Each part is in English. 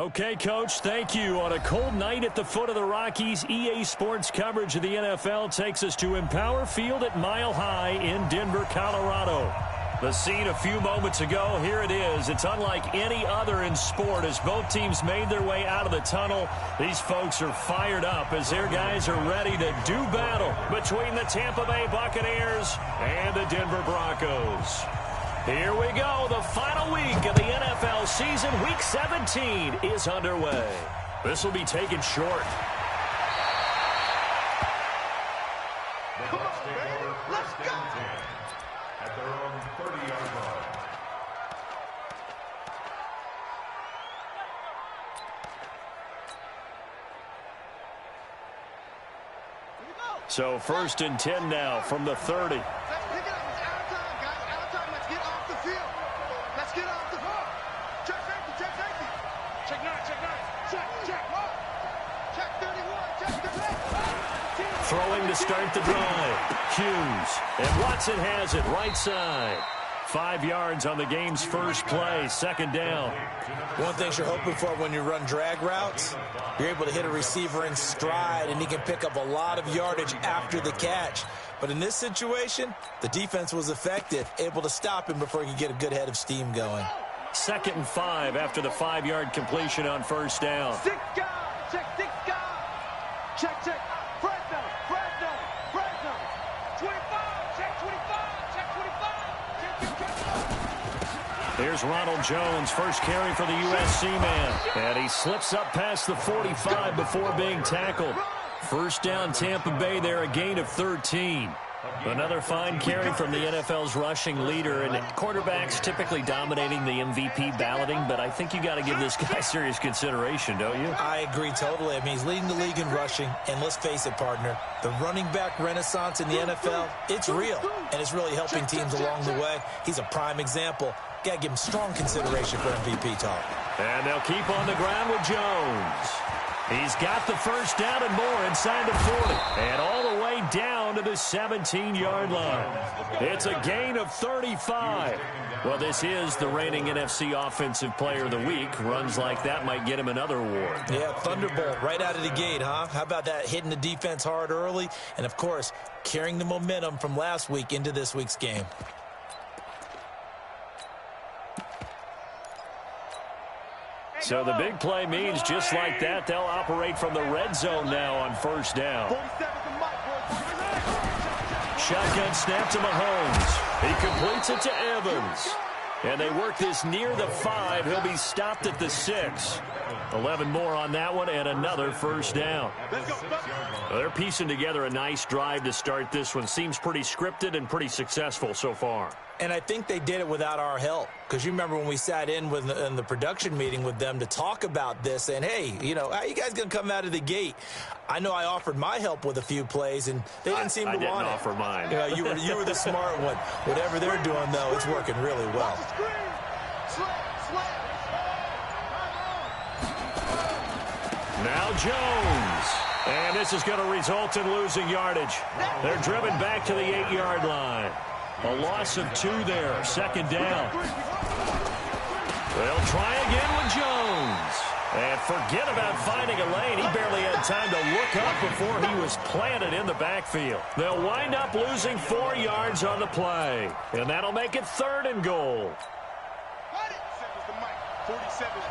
Okay, Coach, thank you. On a cold night at the foot of the Rockies, EA Sports coverage of the NFL takes us to Empower Field at Mile High in Denver, Colorado. The scene a few moments ago, here it is. It's unlike any other in sport as both teams made their way out of the tunnel. These folks are fired up as their guys are ready to do battle between the Tampa Bay Buccaneers and the Denver Broncos. Here we go. The final week of the NFL season, Week 17, is underway. This will be taken short. Come on, baby. Let's go. At their own 30-yard line. So 1st and 10 now from the 30. Throwing to start the drive. Hughes. And Watson has it right side. 5 yards on the game's first play. 2nd down. One thing you're hoping for when you run drag routes, you're able to hit a receiver in stride, and he can pick up a lot of yardage after the catch. But in this situation, the defense was effective, able to stop him before he could get a good head of steam going. 2nd and 5 after the 5-yard completion on 1st down. 6 guys. Check 6 guys. Check, check. Fresno. 25. Check 25. Check 25. Here's Ronald Jones, first carry for the USC man. And he slips up past the 45 before being tackled. 1st down, Tampa Bay there, a gain of 13. Another fine carry from the NFL's rushing leader, and quarterbacks typically dominating the MVP balloting, but I think you got to give this guy serious consideration, don't you? I agree totally. I mean, he's leading the league in rushing, and let's face it, partner, the running back renaissance in the NFL, it's real, and it's really helping teams along the way. He's a prime example. Got to give him strong consideration for MVP talk. And they'll keep on the ground with Jones. He's got the 1st down and more inside the 40. And all the way down to the 17-yard line. It's a gain of 35. Well, this is the reigning NFC Offensive Player of the Week. Runs like that might get him another award. Yeah, Thunderbolt right out of the gate, huh? How about that, hitting the defense hard early? And, of course, carrying the momentum from last week into this week's game. So the big play means just like that, they'll operate from the red zone now on 1st down. Shotgun snap to Mahomes. He completes it to Evans. And they work this near the 5. He'll be stopped at the 6. 11 more on that one and another 1st down. They're piecing together a nice drive to start this one. Seems pretty scripted and pretty successful so far. And I think they did it without our help. Because you remember when we sat in the production meeting with them to talk about this, and hey, you know, how you guys going to come out of the gate? I know I offered my help with a few plays, and they didn't seem to want it. I didn't offer mine. You know, you were the smart one. Whatever they're doing, though, it's working really well. Now Jones. And this is going to result in losing yardage. They're driven back to the 8-yard line. A loss of 2 there. 2nd down. They'll try again with Jones. And forget about finding a lane. He barely had time to look up before he was planted in the backfield. They'll wind up losing 4 yards on the play. And that'll make it 3rd and goal. 47.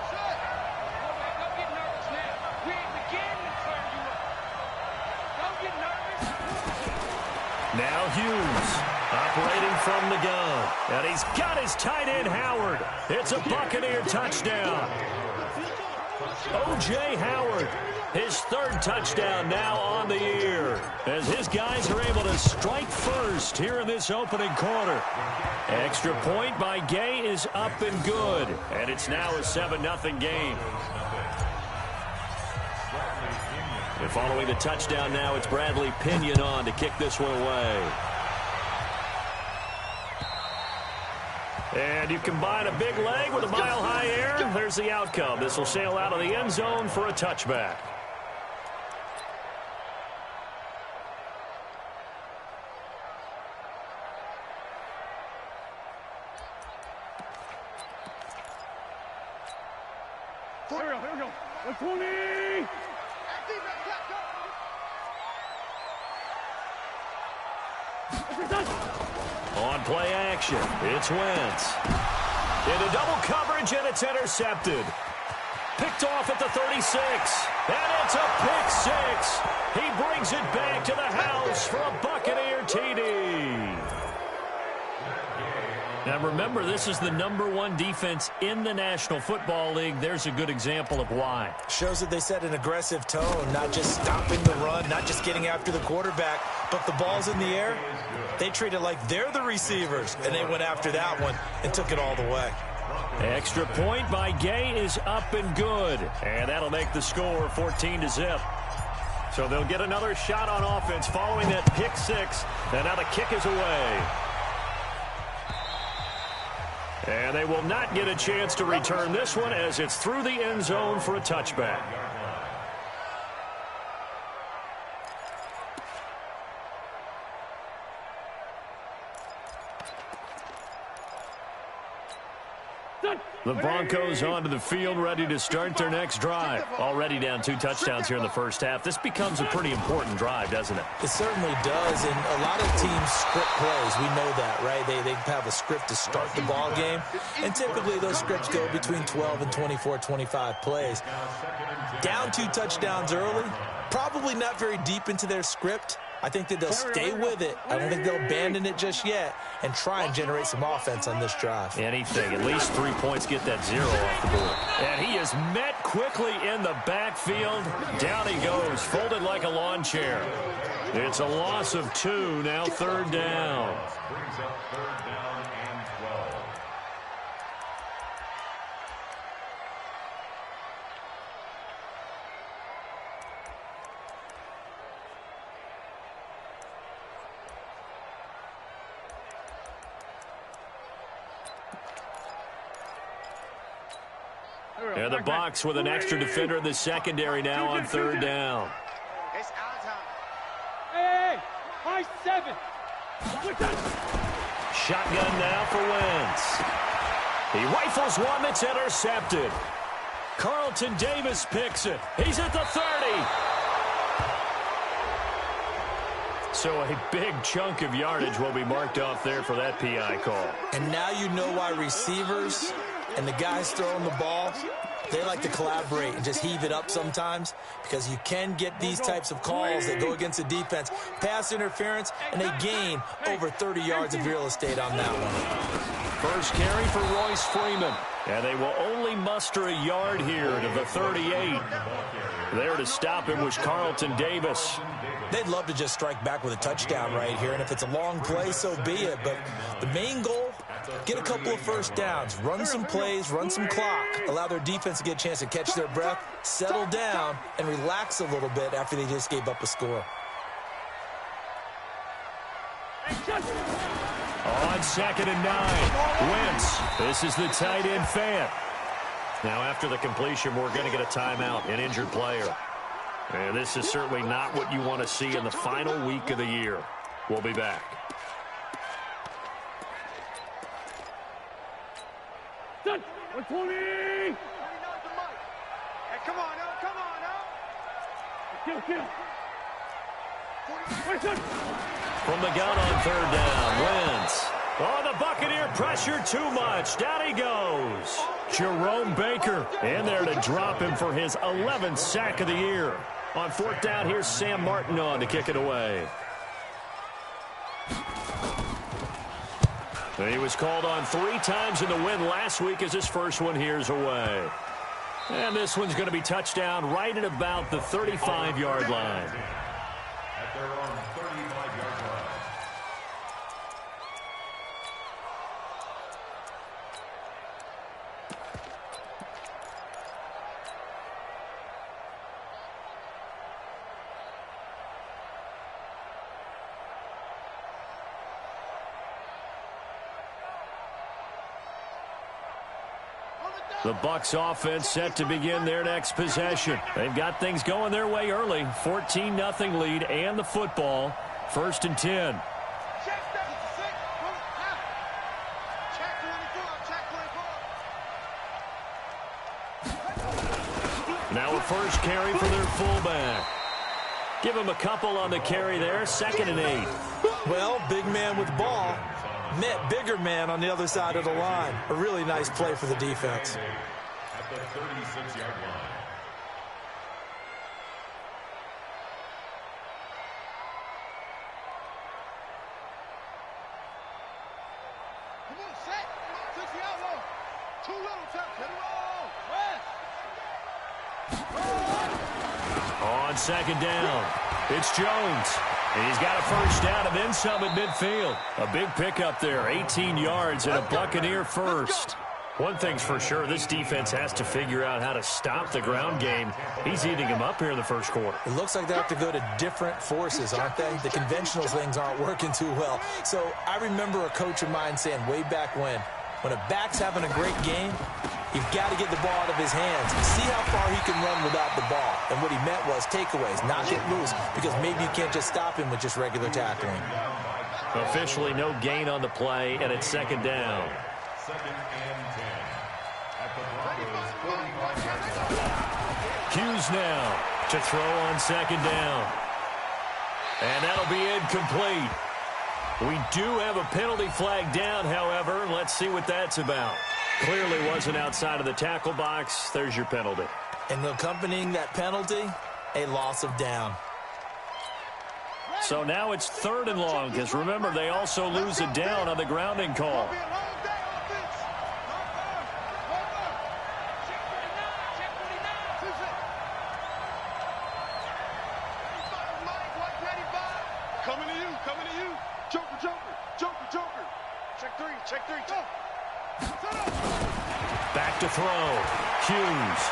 Now Hughes operating from the gun. And he's got his tight end, Howard. It's a Buccaneer touchdown. O.J. Howard, his 3rd touchdown now on the year. As his guys are able to strike first here in this opening quarter. Extra point by Gay is up and good. And it's now a 7-0 game. And following the touchdown now, it's Bradley Pinion on to kick this one away. And you combine a big leg with a mile-high air, there's the outcome. This will sail out of the end zone for a touchback. Here we go. 120. On play action, it's Wentz. Into double coverage, and it's intercepted. Picked off at the 36, and it's a pick six. He brings it back to the house for a Buccaneer TD. Now remember, this is the #1 defense in the National Football League. There's a good example of why. Shows that they set an aggressive tone, not just stopping the run, not just getting after the quarterback, but the ball's in the air. They treat it like they're the receivers, and they went after that one and took it all the way. Extra point by Gay is up and good, and that'll make the score 14-0. So they'll get another shot on offense following that pick six, and now the kick is away. And they will not get a chance to return this one as it's through the end zone for a touchback. The Broncos onto the field, ready to start their next drive. Already down 2 touchdowns here in the first half. This becomes a pretty important drive, doesn't it? It certainly does, and a lot of teams script plays. We know that, right? They have a script to start the ball game, and typically those scripts go between 12 and 24, 25 plays. Down 2 touchdowns early, probably not very deep into their script. I think that they'll stay with it. I don't think they'll abandon it just yet and try and generate some offense on this drive. Anything. At least 3 points, get that 0 off the board. And he is met quickly in the backfield. Down he goes, folded like a lawn chair. It's a loss of 2, now 3rd down. Brings up 3rd down and 12. And the Bucs with an extra defender in the secondary now on 3rd down. It's our time. Hey, high 7. Shotgun now for Wentz. He rifles one that's intercepted. Carlton Davis picks it. He's at the 30. So a big chunk of yardage will be marked off there for that PI call. And now you know why receivers and the guys throwing the ball, they like to collaborate and just heave it up sometimes, because you can get these types of calls that go against the defense. Pass interference, and they gain over 30 yards of real estate on that one. First carry for Royce Freeman. And they will only muster a yard here to the 38. There to stop him was Carlton Davis. They'd love to just strike back with a touchdown right here, and if it's a long play, so be it. But the main goal, get a couple of first downs, run some plays, run some clock, allow their defense to get a chance to catch their breath, settle down, and relax a little bit after they just gave up a score. On 2nd and 9, Wentz. This is the tight end Fant. Now after the completion, we're going to get a timeout, an injured player. And this is certainly not what you want to see in the final week of the year. We'll be back. Done. 120. Hey, come on now, come on now. Kill. From the gun on 3rd down, Wentz. Oh, the Buccaneer pressure too much. Down he goes. Jerome Baker in there to drop him for his 11th sack of the year. On 4th down, here's Sam Martin on to kick it away. He was called on 3 times in the win last week as his first one here's away. And this one's going to be touchdown right at about the 35-yard line. At their own 35-yard line. The Bucs offense set to begin their next possession. They've got things going their way early. 14-0 lead and the football. 1st and 10. Check 36. Check 24. Check 24. Now a first carry for their fullback. Give him a couple on the carry there. 2nd and 8. Well, big man with ball met bigger man on the other side of the line. A really nice play for the defense. At the 36-yard line. Come on, set. 6-yard line. Too little, Chuck. Hit it all. On 2nd down, it's Jones. And he's got a first down and then some at midfield. A big pickup there, 18 yards and a Buccaneer first. One thing's for sure, this defense has to figure out how to stop the ground game. He's eating him up here in the first quarter. It looks like they have to go to different forces, aren't they? The conventional things aren't working too well. So I remember a coach of mine saying way back when a back's having a great game, you've got to get the ball out of his hands. See how far he can run without the ball. And what he meant was takeaways, not get loose, because maybe you can't just stop him with just regular tackling. Officially no gain on the play, and it's 2nd down. 2nd and 10. At the Broncos 45-yard line. Hughes now to throw on 2nd down. And that'll be incomplete. We do have a penalty flag down, however. Let's see what that's about. Clearly wasn't outside of the tackle box. There's your penalty. And accompanying that penalty, a loss of down. So now it's 3rd and long, because remember, they also lose a down on the grounding call. Coming to you. Joker. Check three. Go. Back to throw. Hughes.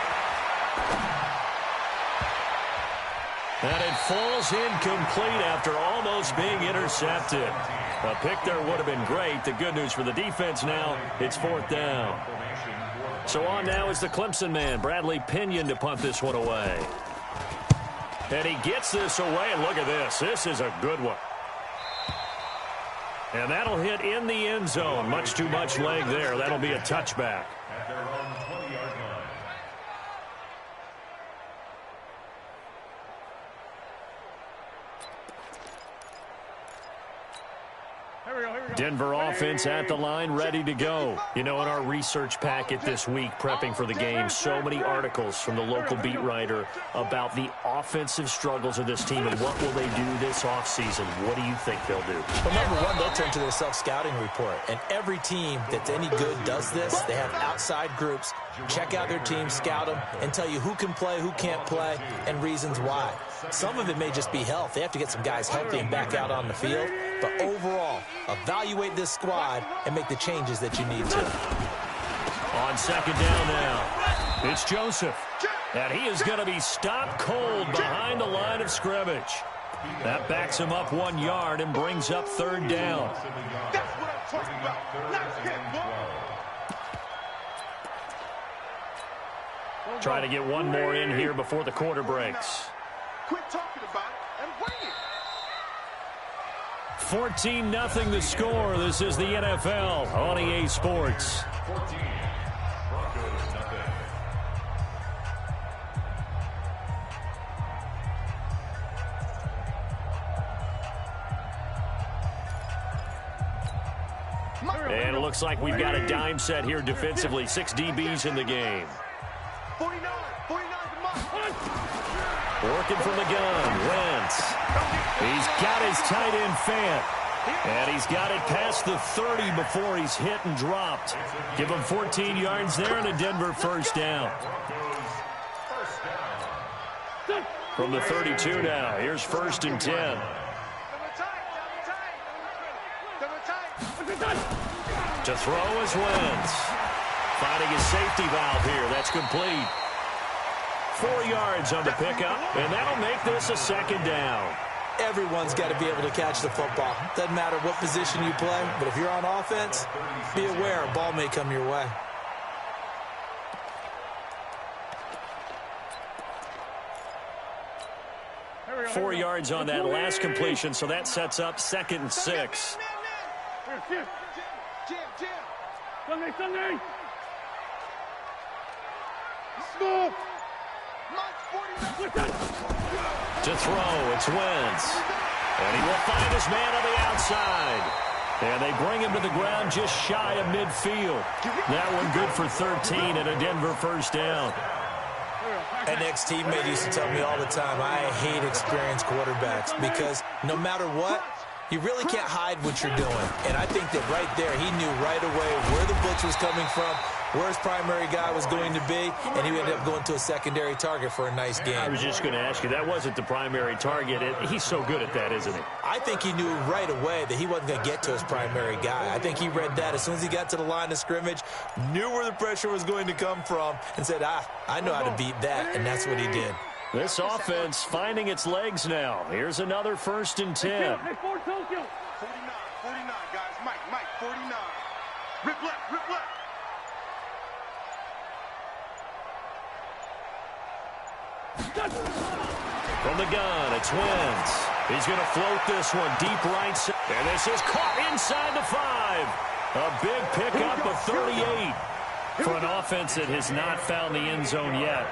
And it falls incomplete after almost being intercepted. A pick there would have been great. The good news for the defense now, it's 4th down. So on now is the Clemson man, Bradley Pinion, to punt this one away. And he gets this away, and look at this. This is a good one. And that'll hit in the end zone. Much too much leg there. That'll be a touchback. At their own 20-yard line. Denver offense at the line, ready to go. You know, in our research packet this week, prepping for the game, so many articles from the local beat writer about the offensive struggles of this team and what will they do this offseason. What do you think they'll do? Well, number one, they'll turn to their self-scouting report. And every team that's any good does this. They have outside groups, check out their team, scout them, and tell you who can play, who can't play, and reasons why. Some of it may just be health. They have to get some guys healthy and back out on the field. But overall, evaluate this squad and make the changes that you need to. On 2nd down now, it's Joseph. And he is going to be stopped cold behind the line of scrimmage. That backs him up 1 yard and brings up 3rd down. That's what I'm talking about. Nice hit, boy. Try to get one more in here before the quarter breaks. Quit talking about it and bring it. 14-0 the score. This is the NFL on EA Sports. 14. Broncos nothing. And it looks like we've got a dime set here defensively. 6 DBs in the game. 49 to Mike. Working from the gun, Wentz. He's got his tight end Fant. And he's got it past the 30 before he's hit and dropped. Give him 14 yards there and a Denver first down. From the 32 now, here's 1st and 10. To throw is Wentz. Finding his safety valve here. That's complete. 4 yards on the pickup, and that'll make this a 2nd down. Everyone's got to be able to catch the football. Doesn't matter what position you play, but if you're on offense, be aware a ball may come your way. Here 4 yards on that last completion, so that sets up 2nd and 6. Sunday. Scoop. To throw, it's Wentz. And he will find his man on the outside. And they bring him to the ground just shy of midfield. That one good for 13 and a Denver first down. An ex-teammate used to tell me all the time, I hate experienced quarterbacks because no matter what, you really can't hide what you're doing. And I think that right there, he knew right away where the blitz was coming from, where his primary guy was going to be, and he ended up going to a secondary target for a nice game. I was just going to ask you, that wasn't the primary target. He's so good at that, isn't he? I think he knew right away that he wasn't going to get to his primary guy. I think he read that as soon as he got to the line of scrimmage, knew where the pressure was going to come from, and said, I know how to beat that, and that's what he did. This offense finding its legs now. Here's another 1st and 10. Hey, 49, 49, guys. Mike, 49. Rip left. From the gun, it's Wentz. He's going to float this one deep right side. And this is caught inside the 5. A big pickup of 38. For an offense that has not found the end zone yet,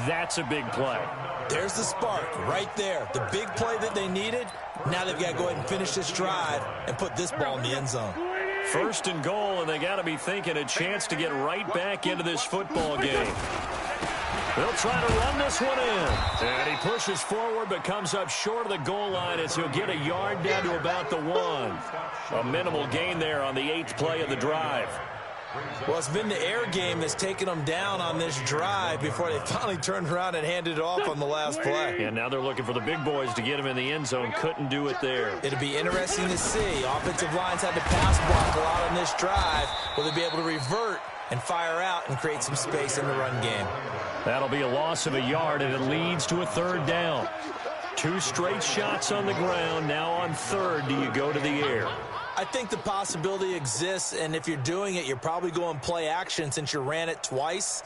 that's a big play. There's the spark right there. The big play that they needed. Now they've got to go ahead and finish this drive and put this ball in the end zone. 1st and goal, and they got to be thinking a chance to get right back into this football game. They'll try to run this one in. And he pushes forward but comes up short of the goal line as he'll get a yard down to about the 1. A minimal gain there on the 8th play of the drive. Well, it's been the air game that's taken them down on this drive before they finally turned around and handed it off on the last play. And now they're looking for the big boys to get him in the end zone. Couldn't do it there. It'll be interesting to see. Offensive lines had to pass block a lot on this drive. Will they be able to revert and fire out and create some space in the run game? That'll be a loss of a yard, and it leads to a 3rd down. 2 straight shots on the ground. Now on 3rd, do you go to the air? I think the possibility exists, and if you're doing it, you're probably going play action since you ran it twice.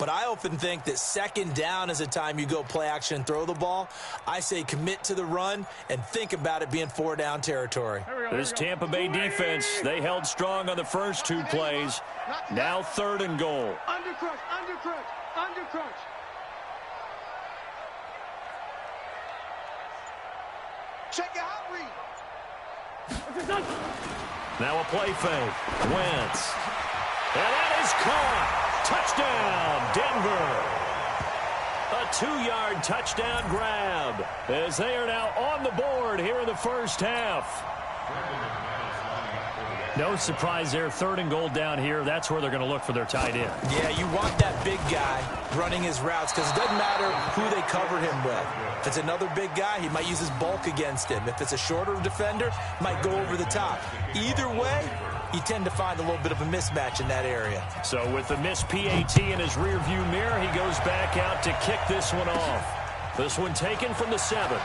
But I often think that 2nd down is the time you go play action and throw the ball. I say commit to the run and think about it being 4-down territory. This Tampa Bay defense, they held strong on the first 2 plays. Now 3rd and goal. Under crunch. Check it out, read. Now a play fake. Wentz. And that is caught. Touchdown, Denver. A 2-yard touchdown grab as they are now on the board here in the first half. No surprise there. 3rd and goal down here. That's where they're going to look for their tight end. Yeah, you want that big guy running his routes because it doesn't matter who they covered him with. If it's another big guy, he might use his bulk against him. If it's a shorter defender, might go over the top. Either way, you tend to find a little bit of a mismatch in that area. So with the missed PAT in his rearview mirror, he goes back out to kick this one off. This one taken from the 7.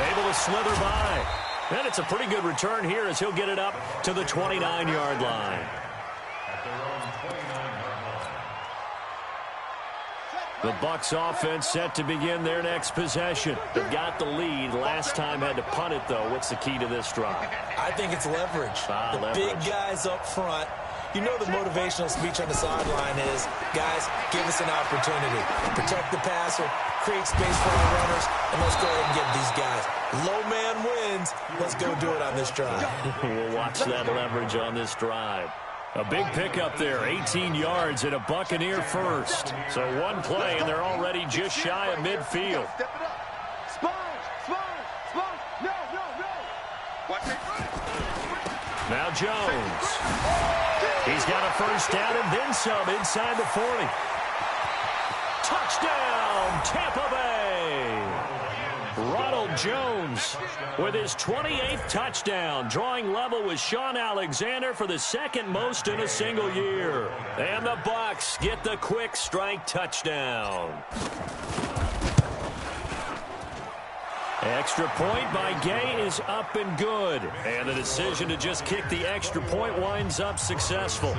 Able to slither by. And it's a pretty good return here as he'll get it up to the 29-yard line. The Bucs offense set to begin their next possession. They've got the lead. Last time had to punt it, though. What's the key to this drive? I think it's leverage. The leverage. Big guys up front. You know the motivational speech on the sideline is, guys, give us an opportunity. Protect the passer, create space for our runners, and let's go ahead and get these guys. Low man wins. Let's go do it on this drive. We'll watch that leverage on this drive. A big pickup there, 18 yards and a Buccaneer first. So 1 play, and they're already just shy of midfield. Step it up. Sponge. No. Watch it. Now Jones. He's got a first down and then some inside the 40. Touchdown, Tampa Bay. Ronald Jones with his 28th touchdown, drawing level with Sean Alexander for the 2nd most in a single year. And the Bucs get the quick strike touchdown. Extra point by Gay is up and good. And the decision to just kick the extra point winds up successful.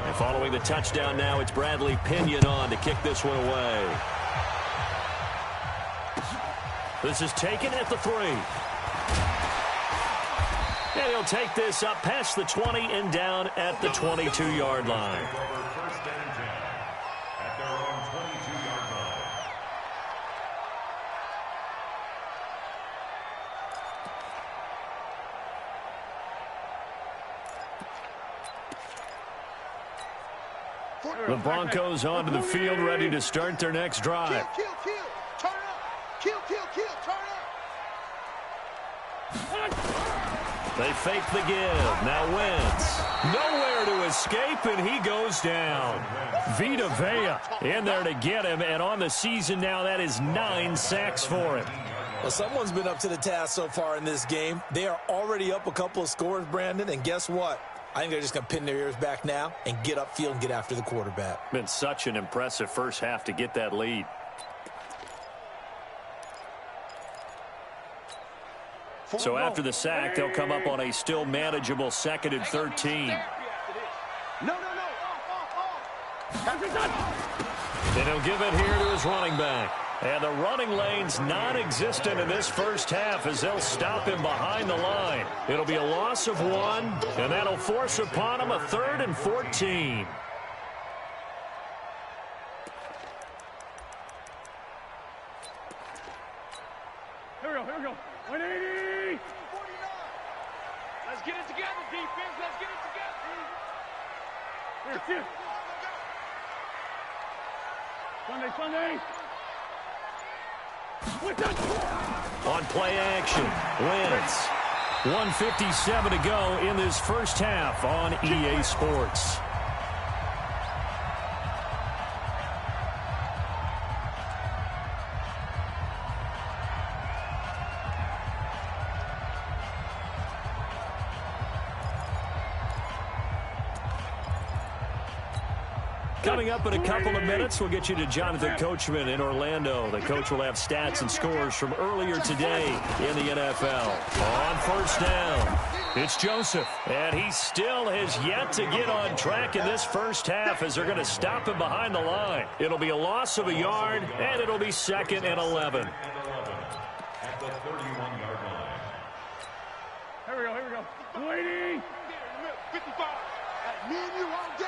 And following the touchdown now, it's Bradley Pinion on to kick this one away. This is taken at the 3. And he'll take this up past the 20 and down at the 22-yard line. The Broncos onto the field, ready to start their next drive. Kill, turn up. Kill, turn up. They fake the give. Now Wentz. Nowhere to escape, and he goes down. Vita Vea in there to get him, and on the season now, that is 9 sacks for him. Well, someone's been up to the task so far in this game. They are already up a couple of scores, Brandon, and guess what? I think they're just going to pin their ears back now and get upfield and get after the quarterback. Been such an impressive first half to get that lead. So after the sack, they'll come up on a still manageable 2nd and 13. No. And he'll give it here to his running back. And the running lane's non-existent in this first half as they'll stop him behind the line. It'll be a loss of 1, and that'll force upon him a 3rd and 14. Here we go. 180. 49. Let's get it together, defense. Let's get it together. Here. Sunday. On play action, Wentz. 1:57 to go in this first half on EA Sports. Coming up in a couple of minutes, we'll get you to Jonathan Coachman in Orlando. The coach will have stats and scores from earlier today in the NFL. On first down, it's Joseph. And he still has yet to get on track in this first half as they're going to stop him behind the line. It'll be a loss of a yard, and it'll be 2nd and 11. At the 31-yard line. Here we go. 280. 55. Me and you all day.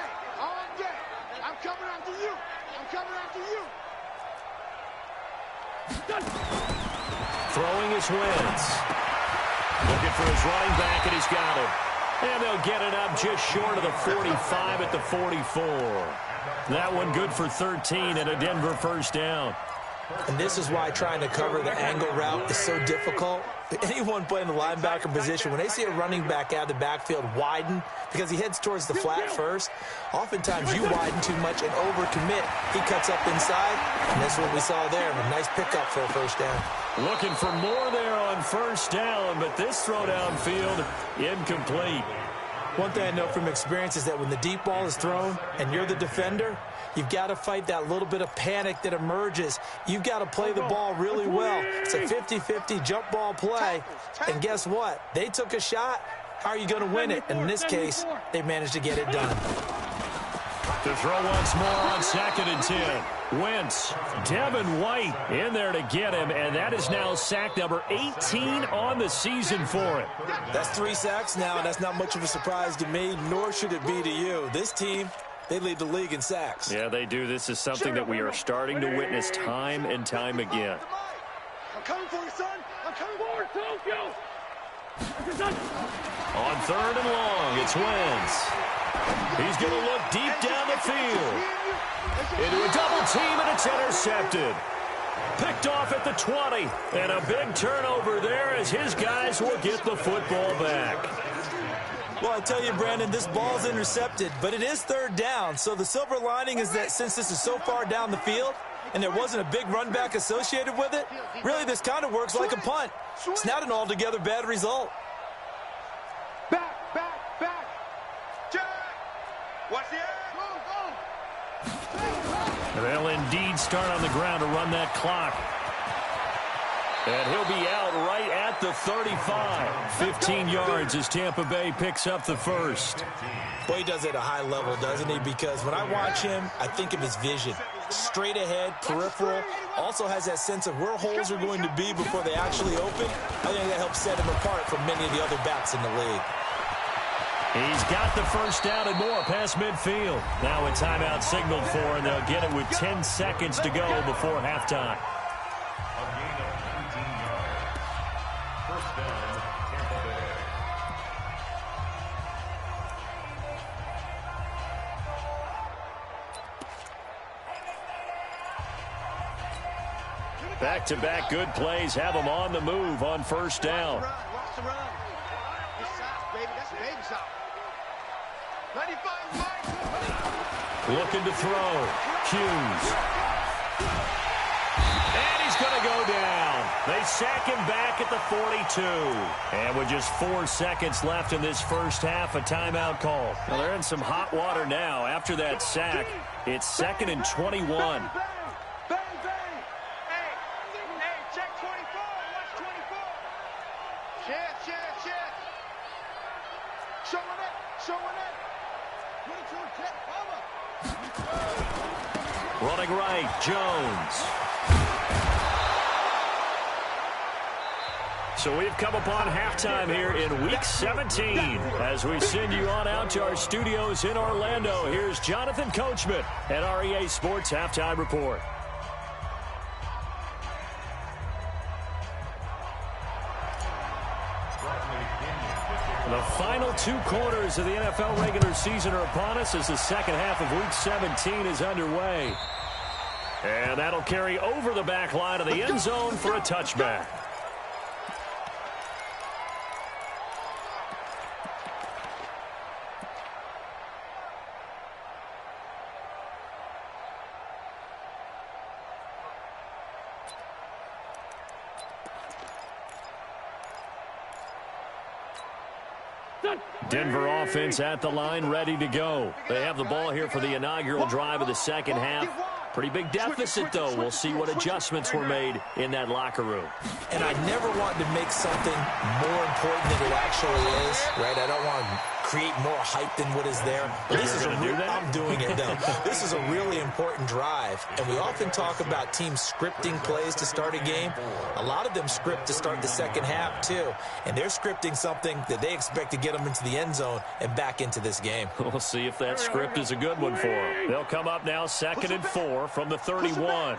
I'm coming after you. Throwing his Wentz. Looking for his running back, and he's got him. And they'll get it up just short of the 45 at the 44. That one good for 13 and a Denver first down. And this is why trying to cover the angle route is so difficult. Anyone playing the linebacker position, when they see a running back out of the backfield widen because he heads towards the flat first, oftentimes you widen too much and overcommit. He cuts up inside, and that's what we saw there. A nice pickup for a first down. Looking for more there on first down, but this throw downfield incomplete. One thing I know from experience is that when the deep ball is thrown and you're the defender, you've got to fight that little bit of panic that emerges. You've got to play the ball really well. It's a 50-50 jump ball play. And guess what? They took a shot. How are you going to win it? And in this case, they managed to get it done. To throw once more on 2nd and 10. Wentz, Devin White in there to get him, and that is now sack number 18 on the season for him. That's 3 sacks now, and that's not much of a surprise to me, nor should it be to you. This team, they lead the league in sacks. Yeah, they do. This is something that we are starting to witness time and time again. I'm coming for you, son. I'm coming for you. Tokyo. On 3rd and long, it's Wentz. He's going to look deep down the field. Into a double team, and it's intercepted. Picked off at the 20. And a big turnover there as his guys will get the football back. Well, I tell you, Brandon, this ball's intercepted, but it is 3rd down. So the silver lining is that since this is so far down the field and there wasn't a big run back associated with it, really this kind of works like a punt. It's not an altogether bad result. Back. Jack. Watch the air. They'll indeed start on the ground to run that clock. And he'll be out right at the 35. 15 yards as Tampa Bay picks up the first. Boy, he does it at a high level, doesn't he? Because when I watch him, I think of his vision. Straight ahead, peripheral. Also has that sense of where holes are going to be before they actually open. I think that helps set him apart from many of the other backs in the league. He's got the first down and more past midfield. Now a timeout signaled for, and they'll get it with 10 seconds to go before halftime. A gain of 19 yards. First down, Tampa Bay. Back-to-back good plays have them on the move on first down. Watch the run. It's soft, baby. That's baby soft. 95, Mike. Looking to throw. Hughes. And he's going to go down. They sack him back at the 42. And with just 4 seconds left in this first half, a timeout call. Well, they're in some hot water now. After that sack, it's 2nd and 21. Bang, bang. Hey, check 24. Watch 24. Check. Showing it. Put it to a check. Running right, Jones. So we've come upon halftime here in Week 17. As we send you on out to our studios in Orlando, here's Jonathan Coachman at our EA Sports Halftime Report. The final 2 quarters of the NFL regular season are upon us as the second half of Week 17 is underway. And that'll carry over the back line of the end zone for a touchback. Denver offense at the line, ready to go. They have the ball here for the inaugural drive of the second half. Pretty big deficit, though. We'll see what adjustments were made in that locker room. And I never want to make something more important than it actually is, right? I don't want to create more hype than what is there. But this is I'm doing it, though. This is a really important drive. And we often talk about teams scripting plays to start a game. A lot of them script to start the second half, too. And they're scripting something that they expect to get them into the end zone and back into this game. We'll see if that script is a good one for them. They'll come up now 2nd and 4 from the 31.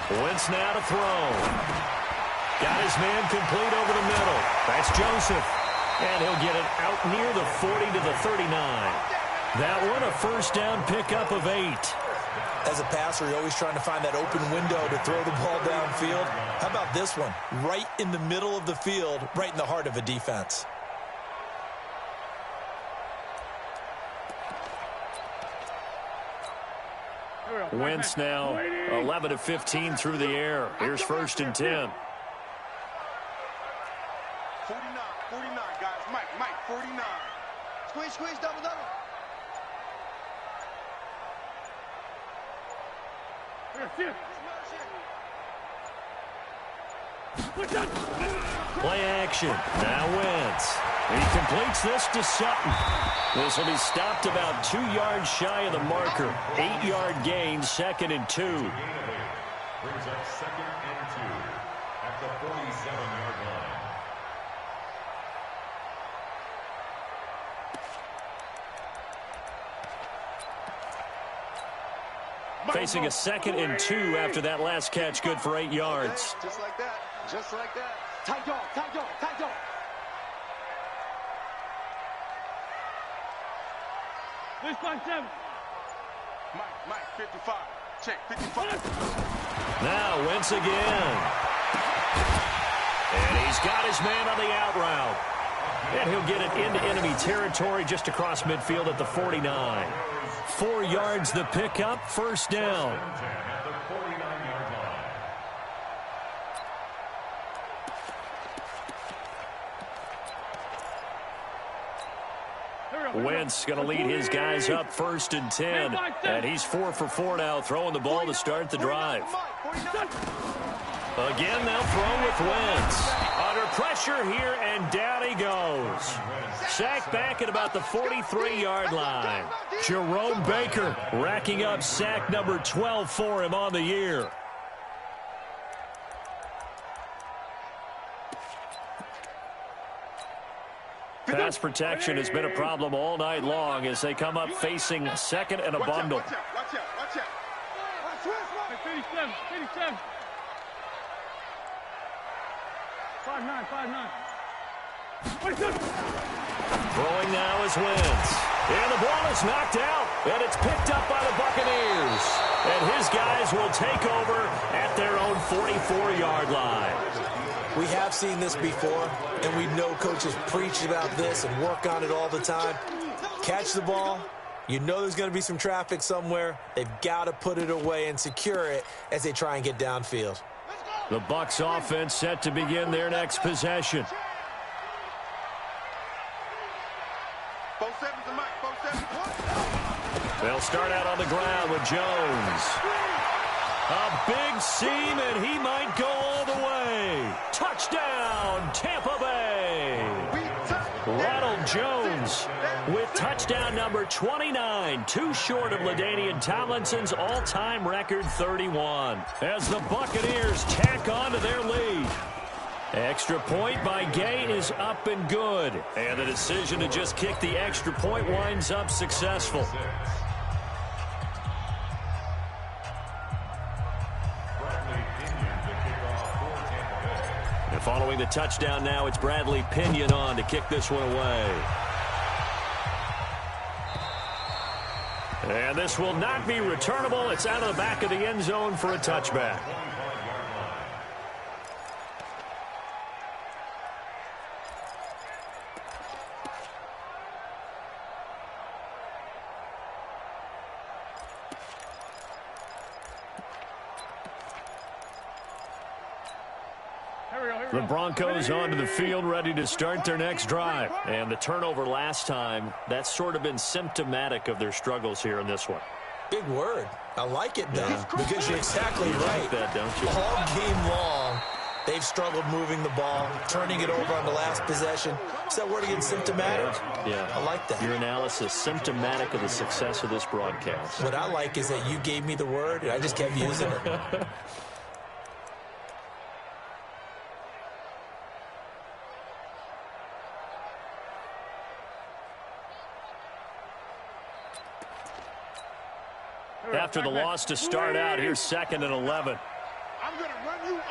Wentz now to throw. Got his man complete over the middle. That's Joseph. And he'll get it out near the 40 to the 39. That one a first down pickup of 8. As a passer, you're always trying to find that open window to throw the ball downfield. How about this one? Right in the middle of the field, right in the heart of a defense. Wentz now 11 of 15 through the air. Here's 1st and 10. 49, guys. Mike, 49. Squeeze, double. Play action. Now Wentz. He completes this to Sutton. This will be stopped about 2 yards shy of the marker. 8-yard gain, 2nd and 2. Brings up 2nd and 2 at the 47-yard line. Facing a 2nd and 2 after that last catch, good for 8 yards. Just like that. Tight dog. This by 7. Mike, 55. Check, 55. Now Wentz again. And he's got his man on the out route. And he'll get it into enemy territory just across midfield at the 49. 4 yards the pickup, first down. At the 49-yard line. Wentz going to lead his guys up 1st and 10. And he's 4 for 4 now, throwing the ball to start the drive. Again, they'll throw with Wentz. Under pressure here, and down he goes. Sacked back at about the 43-yard line. Jerome Baker racking up sack number 12 for him on the year. Pass protection has been a problem all night long as they come up facing 2nd and a bundle. Watch out. 57. 5'9". Throwing now is Wentz. And the ball is knocked out, and it's picked up by the Buccaneers. And his guys will take over at their own 44-yard line. We have seen this before, and we know coaches preach about this and work on it all the time. Catch the ball. You know there's going to be some traffic somewhere. They've got to put it away and secure it as they try and get downfield. The Bucs offense set to begin their next possession. They'll start out on the ground with Jones. A big seam, and he might go all the way. Touchdown, Tampa Bay. Ronald Jones with touchdown number 29, too short of LaDainian Tomlinson's all-time record 31, as the Buccaneers tack on to their lead. Extra point by Gay is up and good, and the decision to just kick the extra point winds up successful. And following the touchdown now, it's Bradley Pinion on to kick this one away. And this will not be returnable. It's out of the back of the end zone for a touchback. The Broncos onto the field, ready to start their next drive. And the turnover last time, that's sort of been symptomatic of their struggles here in this one. Big word. I like it, though, because you're exactly right. Like that, don't you? All game long, they've struggled moving the ball, turning it over on the last possession. Is that word again, symptomatic? Yeah. I like that. Your analysis, symptomatic of the success of this broadcast. What I like is that you gave me the word, and I just kept using it. After the loss to start out, here's 2nd and 11. I'm going to run you over.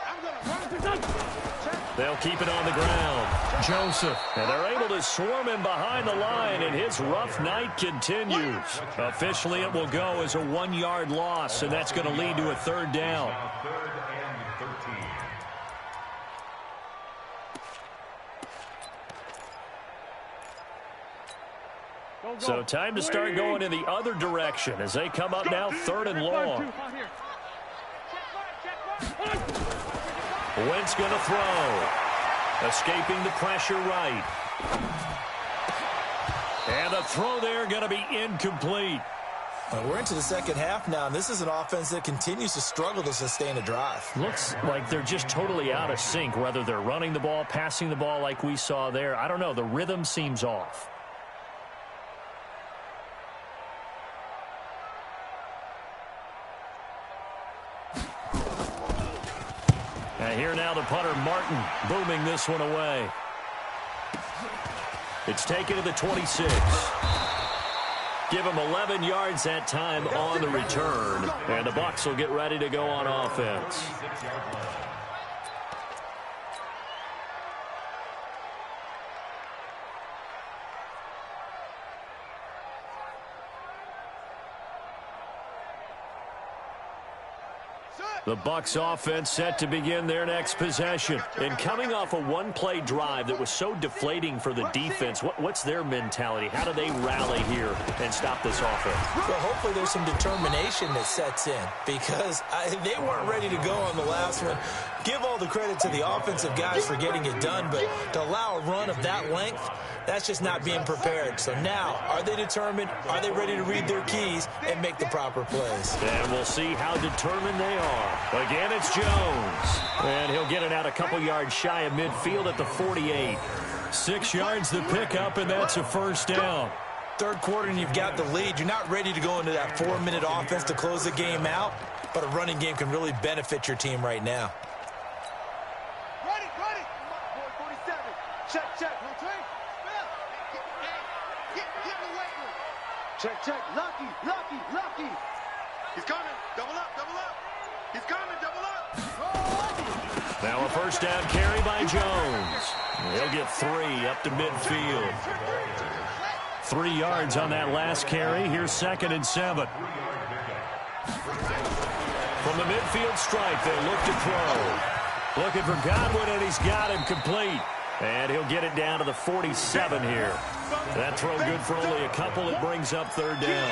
I'm going to run you over. They'll keep it on the ground. Joseph. And they're able to swarm him behind the line, and his rough night continues. Officially, it will go as a 1-yard loss, and that's going to lead to a 3rd down. So time to start going in the other direction as they come up now 3rd and long. Wentz going to throw. Escaping the pressure right. And the throw there going to be incomplete. We're into the second half now, and this is an offense that continues to struggle to sustain a drive. Looks like they're just totally out of sync, whether they're running the ball, passing the ball like we saw there. I don't know. The rhythm seems off. And here now the punter, Martin, booming this one away. It's taken to the 26. Give him 11 yards that time on the return. And the Bucs will get ready to go on offense. The Bucs offense set to begin their next possession. And coming off a one-play drive that was so deflating for the defense, what's their mentality? How do they rally here and stop this offense? Well, hopefully there's some determination that sets in because they weren't ready to go on the last one. Give all the credit to the offensive guys for getting it done, but to allow a run of that length, that's just not being prepared. So now, are they determined? Are they ready to read their keys and make the proper plays? And we'll see how determined they are. Again, it's Jones. And he'll get it out a couple yards shy of midfield at the 48. 6 yards the pickup, and that's a first down. Third quarter, and you've got the lead. You're not ready to go into that 4-minute offense to close the game out, but a running game can really benefit your team right now. Ready. 47. Check. Get the weight room. Check. Lucky. He's coming. Double up. He's coming. Double up. Now a first down carry by Jones. He'll get 3 up to midfield. 3 yards on that last carry. Here's 2nd and 7. From the midfield stripe, they look to throw. Looking for Godwin, and he's got him complete. And he'll get it down to the 47 here. That throw good for only a couple. It brings up 3rd down.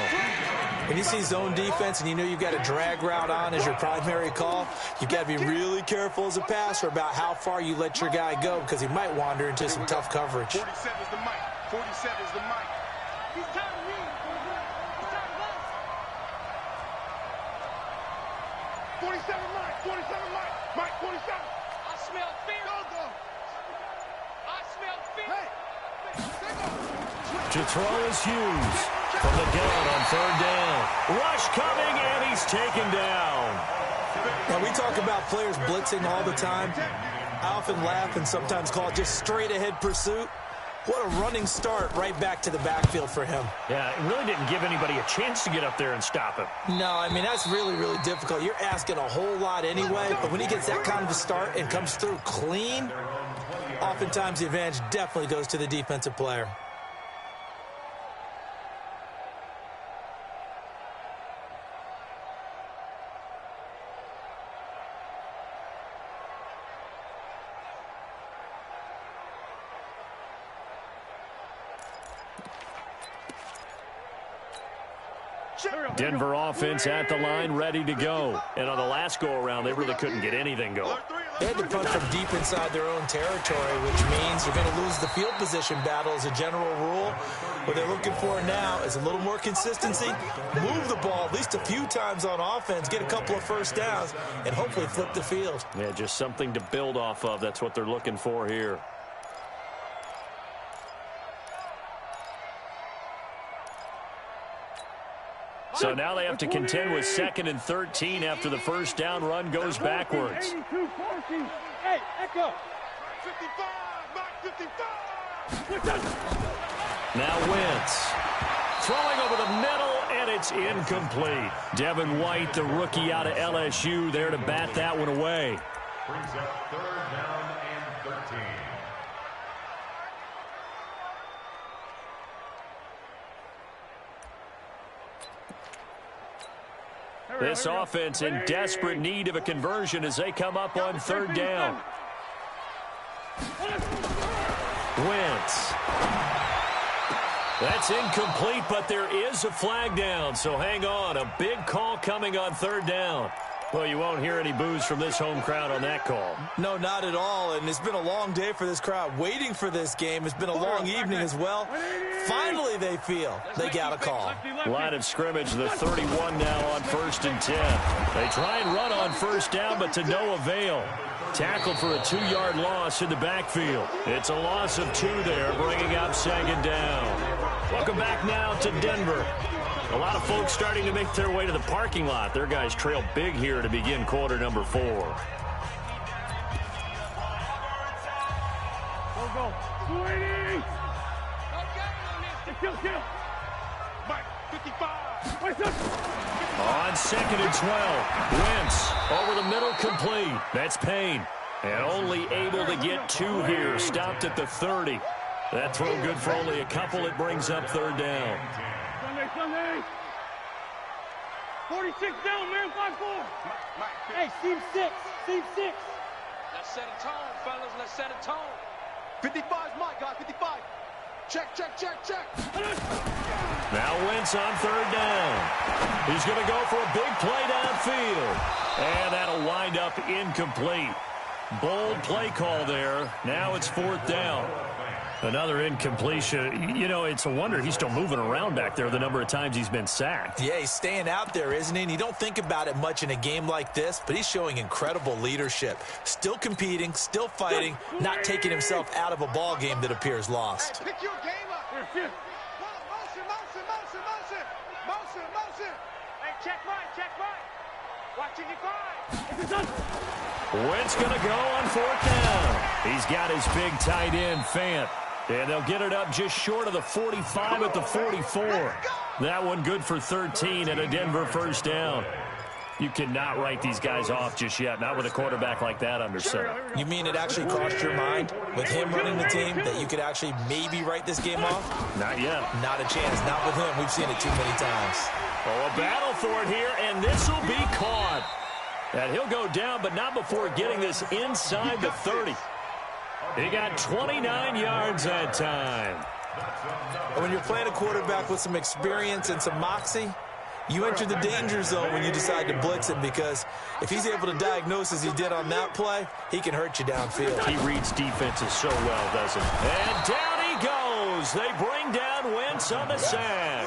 When you see zone defense and you know you've got a drag route on as your primary call, you've got to be really careful as a passer about how far you let your guy go because he might wander into some tough coverage. 47 is the mic. 47 is the mic. He's tired of me. He's tired of us. 47 mic. 47 mic. Mike 47. I smell fear. Go. I smell fear. Hey. To throw is Hughes. From the gun on 3rd down. Rush coming, and he's taken down. Now, we talk about players blitzing all the time. I often laugh and sometimes call it just straight-ahead pursuit. What a running start right back to the backfield for him. Yeah, it really didn't give anybody a chance to get up there and stop him. No, I mean, that's really, really difficult. You're asking a whole lot anyway, but when he gets that kind of a start and comes through clean, oftentimes the advantage definitely goes to the defensive player. Denver offense at the line, ready to go. And on the last go-around, they really couldn't get anything going. They had to punt from deep inside their own territory, which means you're going to lose the field position battle as a general rule. What they're looking for now is a little more consistency, move the ball at least a few times on offense, get a couple of first downs, and hopefully flip the field. Yeah, just something to build off of. That's what they're looking for here. So now they have to contend with 2nd and 13 after the first down run goes backwards. 82-14. Hey, Echo. 55. Mike 55. Now Wentz. Throwing over the middle, and it's incomplete. Devin White, the rookie out of LSU, there to bat that one away. Brings up 3rd down and 13. This offense in desperate need of a conversion as they come up on 3rd down. Wentz. That's incomplete, but there is a flag down, so hang on. A big call coming on 3rd down. Well, you won't hear any boos from this home crowd on that call. No, not at all, and it's been a long day for this crowd waiting for this game. It's been a long evening as well. Finally, they feel they got a call. Line of scrimmage, the 31 now on 1st and 10. They try and run on 1st down, but to no avail. Tackled for a 2-yard loss in the backfield. It's a loss of 2 there, bringing up 2nd down. Welcome back now to Denver. A lot of folks starting to make their way to the parking lot. Their guys trail big here to begin quarter number 4. Go. 280. Kill. Mike 55. On 2nd and 12. Wentz over the middle, complete. That's Payne. And only able to get 2 here. Stopped at the 30. That throw good for only a couple. It brings up 3rd down. Sunday. 46 down, man. 5-4. Hey, seam 6. Let's set a tone, fellas. Let's set a tone. 55 is Mike, guys. 55. Check. Now Wentz on 3rd down. He's going to go for a big play downfield. And that'll wind up incomplete. Bold play call there. Now it's 4th down. Another incompletion. You know, it's a wonder he's still moving around back there the number of times he's been sacked. Yeah, he's staying out there, isn't he? And you don't think about it much in a game like this, but he's showing incredible leadership. Still competing, still fighting, not taking himself out of a ball game that appears lost. Hey, pick your game up. Here. Motion. Hey, check mine. Watch it, 5. Wentz going to go on 4th down. He's got his big tight end, Fant. And they'll get it up just short of the 45 at the 44. That one good for 13 and a Denver 1st down. You cannot write these guys off just yet, not with a quarterback like that under center. You mean it actually crossed your mind with him running the team that you could actually maybe write this game off? Not yet. Not a chance. Not with him. We've seen it too many times. Oh, a battle for it here, and this will be caught. And he'll go down, but not before getting this inside the 30. He got 29 yards that time. When you're playing a quarterback with some experience and some moxie, you enter the danger zone when you decide to blitz him, because if he's able to diagnose as he did on that play, he can hurt you downfield. He reads defenses so well, doesn't he? And down he goes. They bring down Wentz on the sack.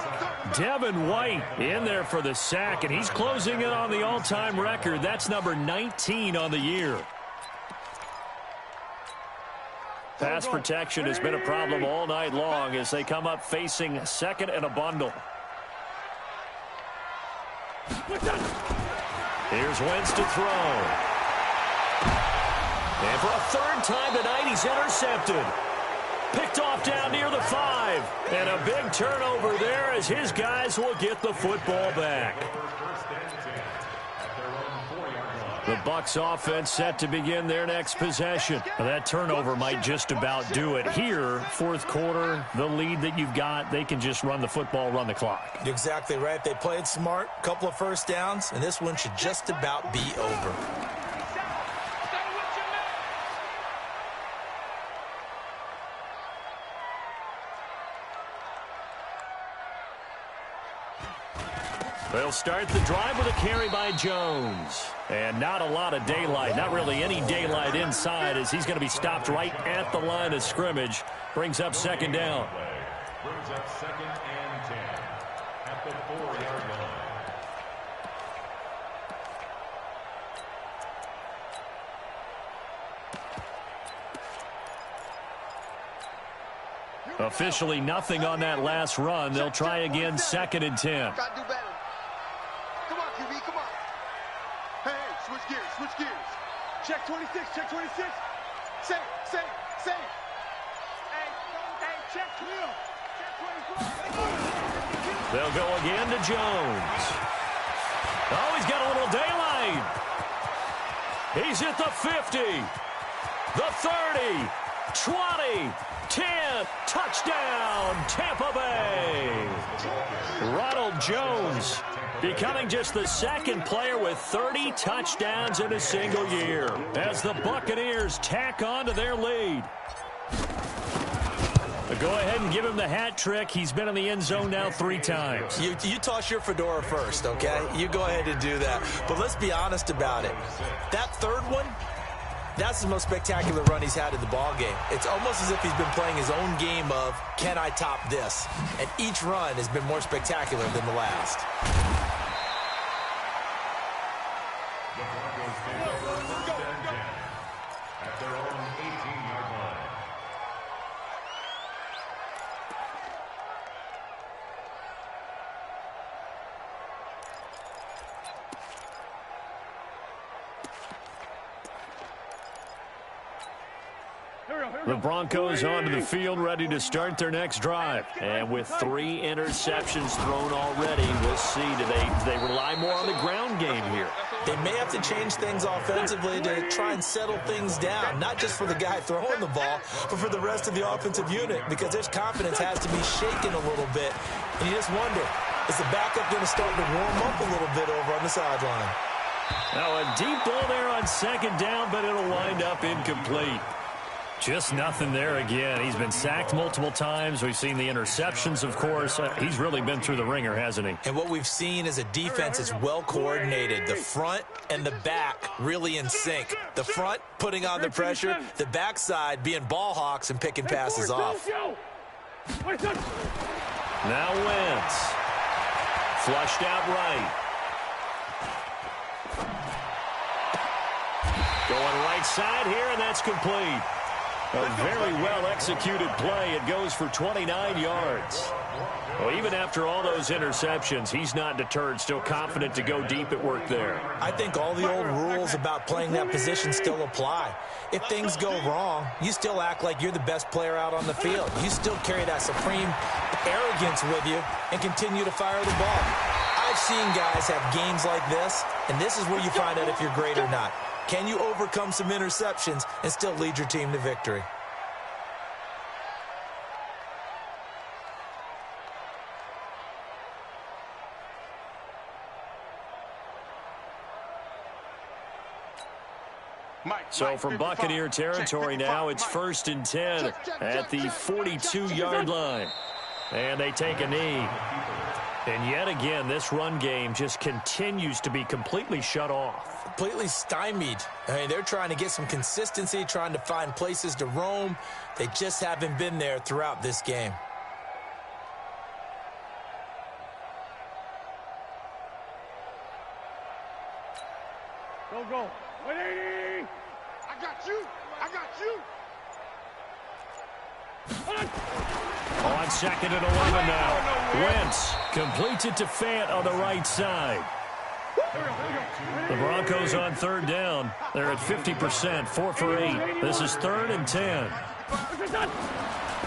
Devin White in there for the sack, and he's closing in on the all-time record. That's number 19 on the year. Pass protection has been a problem all night long as they come up facing second and a bundle. Here's Wentz to throw. And for a third time tonight, he's intercepted. Picked off down near the 5. And a big turnover there as his guys will get the football back. The Bucs offense set to begin their next possession. Now, that turnover might just about do it here. Fourth quarter, the lead that you've got, they can just run the football, run the clock. You're exactly right. They played smart, couple of first downs, and this one should just about be over. They'll start the drive with a carry by Jones. And not a lot of daylight, not really any daylight inside, as he's going to be stopped right at the line of scrimmage. Brings up second down. Brings up second and 10 at the 4-yard line. Officially nothing on that last run. They'll try again, second and 10. Gotta do better. Come on, QB, come on. Hey, switch gears. Check 26, check 26. Say. Hey, check 12. Check 24. They'll go again to Jones. Oh, he's got a little daylight. He's at the 50, the 30, 20, 10, touchdown, Tampa Bay. Ronald Jones becoming just the second player with 30 touchdowns in a single year as the Buccaneers tack on to their lead. Go ahead and give him the hat trick. He's been in the end zone now 3 times. You toss your fedora first, okay? You go ahead and do that. But let's be honest about it. That third one, that's the most spectacular run he's had in the ballgame. It's almost as if he's been playing his own game of, can I top this? And each run has been more spectacular than the last. The Broncos take over first and 10 at their own 18-yard line. The Broncos onto the field, ready to start their next drive. And with 3 interceptions thrown already, we'll see. Do they rely more on the ground game here? They may have to change things offensively to try and settle things down, not just for the guy throwing the ball, but for the rest of the offensive unit, because their confidence has to be shaken a little bit. And you just wonder, is the backup going to start to warm up a little bit over on the sideline? Now a deep ball there on second down, but it'll wind up incomplete. Just nothing there again. He's been sacked multiple times. We've seen the interceptions, of course. He's really been through the ringer, hasn't he? And what we've seen is a defense that's well coordinated. The front and the back really in sync. The front putting on the pressure, the backside being ball hawks and picking passes off. Now Wentz. Flushed out right. Going right side here, and that's complete. A very well-executed play. It goes for 29 yards. Well, even after all those interceptions, he's not deterred, still confident to go deep at work there. I think all the old rules about playing that position still apply. If things go wrong, you still act like you're the best player out on the field. You still carry that supreme arrogance with you and continue to fire the ball. I I've seen guys have games like this, and this is where you find out if you're great or not. Can you overcome some interceptions and still lead your team to victory? So from Buccaneer territory now, it's 1st and 10 at the 42-yard line. And they take a knee. And yet again, this run game just continues to be completely shut off. Completely stymied. I mean, they're trying to get some consistency, trying to find places to roam. They just haven't been there throughout this game. Go. 180! I got you. On 2nd and 11 now. Wentz completes it to Fant on the right side. The Broncos on 3rd down. They're at 50%, 4 for 8. This is 3rd and 10.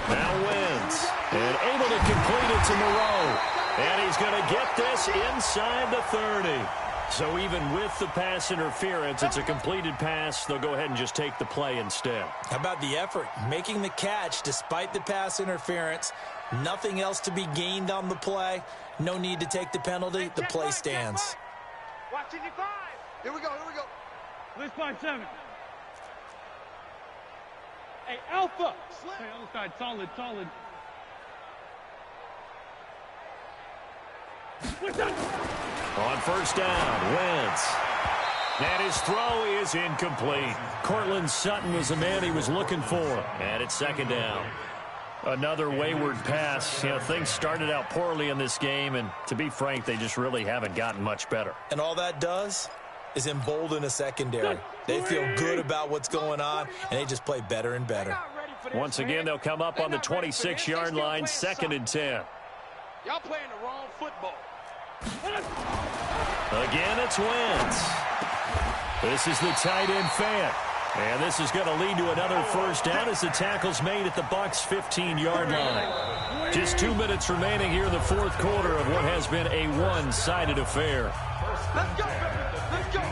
Now Wentz, and able to complete it to Moreau. And he's going to get this inside the 30. So even with the pass interference, it's a completed pass. They'll go ahead and just take the play instead. How about the effort? Making the catch despite the pass interference. Nothing else to be gained on the play. No need to take the penalty. The play stands. Watch it, 5. Here we go. Let's find 7. Hey, Alpha. Hey, other side, solid. What's up? On 1st down, Wentz. And his throw is incomplete. Cortland Sutton was the man he was looking for. And it's 2nd down. Another wayward pass. You know, things started out poorly in this game, and to be frank, they just really haven't gotten much better. And all that does is embolden a secondary. They feel good about what's going on, and they just play better and better. Once again, they'll come up on the 26-yard line, 2nd and 10. Y'all playing the wrong football. Again, it's Wentz. This is the tight end Fant. And this is going to lead to another 1st down as the tackle's made at the Bucs' 15-yard line. Just 2 minutes remaining here in the 4th quarter of what has been a one-sided affair. Let's go.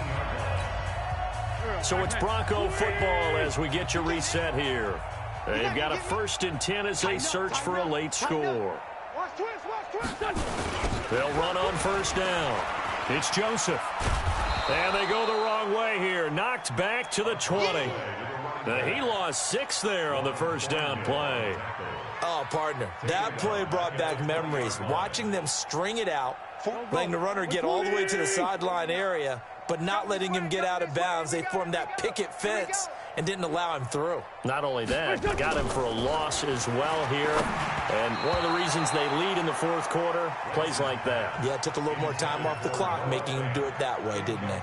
So it's Bronco football as we get you reset here. They've got a 1st and 10 as they search for a late score. They'll run on 1st down. It's Joseph. And they go the wrong way here. Knocked back to the 20. He lost 6 there on the 1st down play. Oh, partner, that play brought back memories. Watching them string it out, letting the runner get all the way to the sideline area, but not letting him get out of bounds. They formed that picket fence and didn't allow him through. Not only that, got him for a loss as well here. And one of the reasons they lead in the 4th quarter, plays like that. Yeah, it took a little more time off the clock, making him do it that way, didn't they?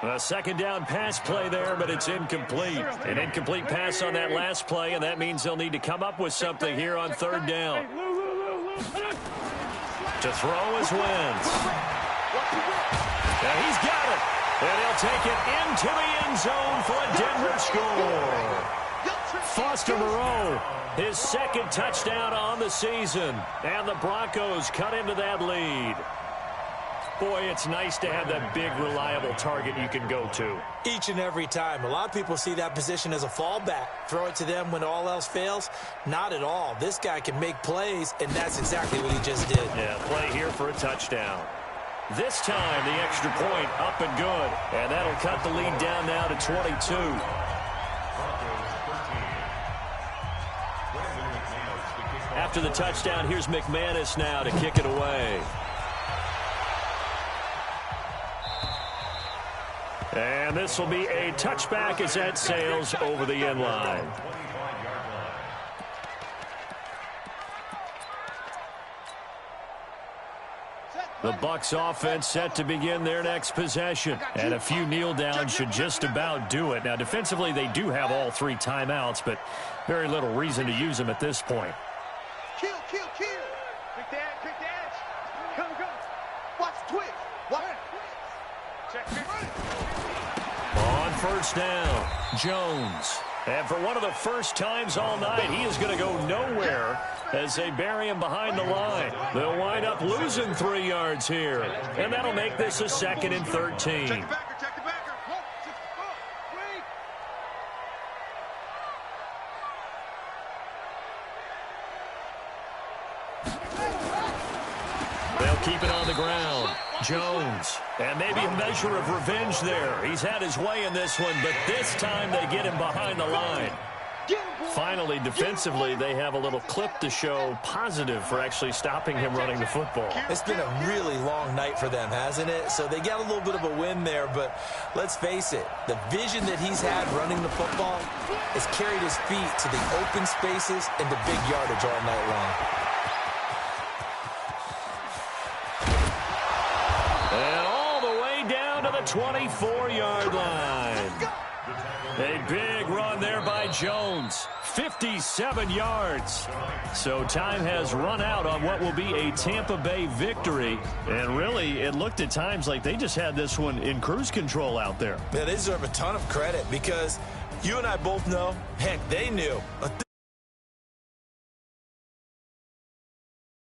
A 2nd down pass play there, but it's incomplete. An incomplete pass on that last play, and that means they'll need to come up with something here on 3rd down. To throw is Wentz. Now he's got it. And he'll take it into the end zone for a Denver score. Foster Moreau, his 2nd touchdown on the season. And the Broncos cut into that lead. Boy, it's nice to have that big, reliable target you can go to. Each and every time. A lot of people see that position as a fallback. Throw it to them when all else fails. Not at all. This guy can make plays, and that's exactly what he just did. Yeah, play here for a touchdown. This time, the extra point up and good. And that'll cut the lead down now to 22. After the touchdown, here's McManus now to kick it away. And this will be a touchback as that sails over the end line. The Bucs offense set to begin their next possession. And a few kneel downs should just about do it. Now, defensively, they do have all 3 timeouts, but very little reason to use them at this point. Kill. Quick the edge. Come. Watch twitch. Watch. Check. On 1st down, Jones. And for one of the first times all night, he is going to go nowhere as they bury him behind the line. They'll wind up losing 3 yards here, and that'll make this a 2nd and 13. Check the backer, check the backer. They'll keep it on the ground. Jones, and maybe a measure of revenge there. He's had his way in this one, but this time they get him behind the line. Finally, defensively, they have a little clip to show positive for actually stopping him running the football. It's been a really long night for them, hasn't it? So they got a little bit of a win there, but let's face it, the vision that he's had running the football has carried his feet to the open spaces and the big yardage all night long. And all the way down to the 24-yard line. A big run there by Jones. 57 yards. So time has run out on what will be a Tampa Bay victory. And really, it looked at times like they just had this one in cruise control out there. Yeah, they deserve a ton of credit because you and I both know, heck, they knew.